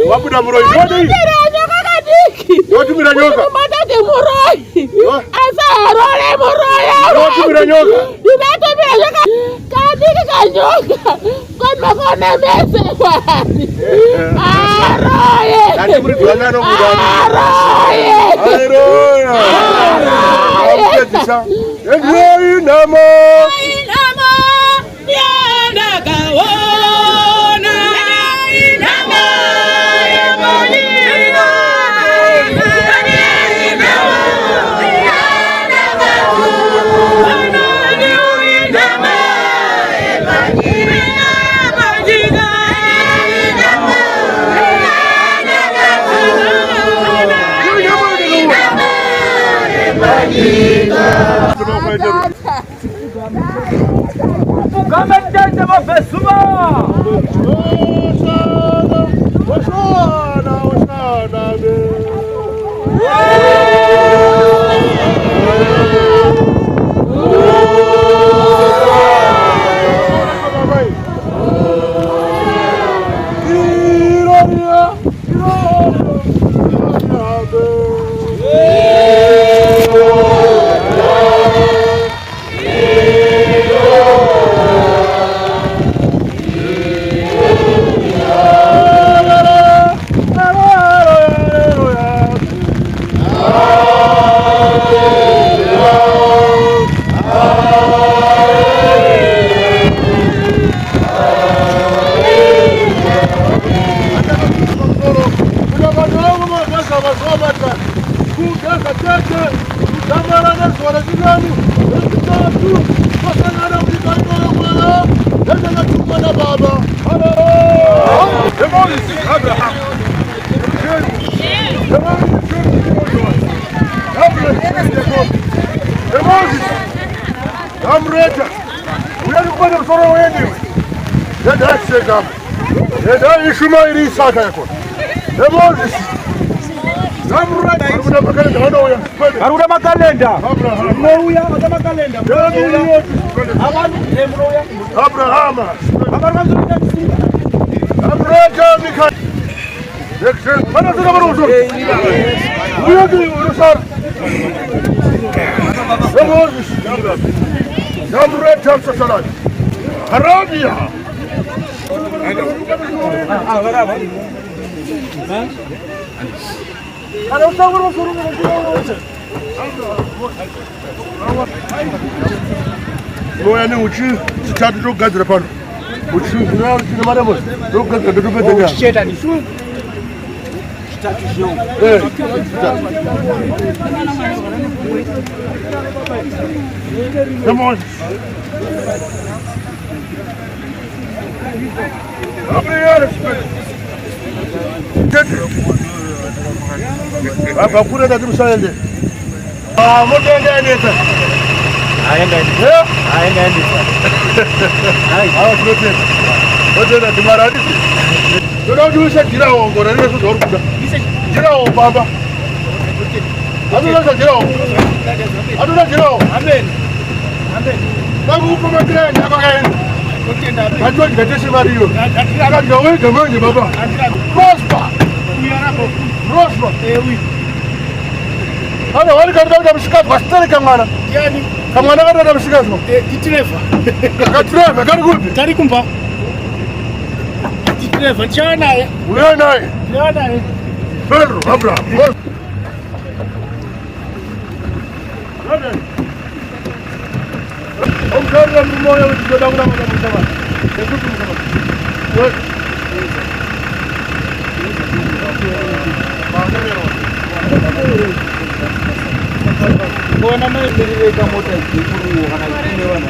Wabuda muroi wadi. Yotu mira nyoka. Matati muroi. Asa role muroi. Yotu mira nyoka. Ibeto mira nyoka. Kadiki kanyoka. Kama kone mese wani. Aroye. Nani muri tuanga no mudani. Aroye. Aroye. Aroye. Aroye. Namo. Aruda makalenda. Mouya ada makalenda. Abraham. Mana sudah berusul? Uya di urusan. Moses. Jamret jam sesalan. Arabia. Kalau tahu suruh Moya ni uchi sitatu tu gazi la pano. Uchi na uchi na maramo. Tu gazi tu gazi. Sheta ni shu. Sitatu shu. Come on. Apa kule da tumsaende. Mutende neta. Aenda ndi. Hawa tulote. Wote na tumaradi. Ndio duisha kila ongora ni sio dorkuda. Kila baba. Adula kila. Adula kila. Amen. Babu uko makira nyako kaen. Kajua kitetesi Mario. Kajua wewe kama ni baba. Prosper. Prosper. Hana wali kadada mshikaji wastari kamana. Yani Kamana kadada mshikaji. kitirefa. Katirefa kani kupi? Tari kumpa. Kitirefa chana naye. Wewe naye. Chana naye. Pedro Abraham. Omkara mmoja wetu ndio msama. Ndio msama. Wewe Bona mai dire ka mota ikuru hana kimewa na.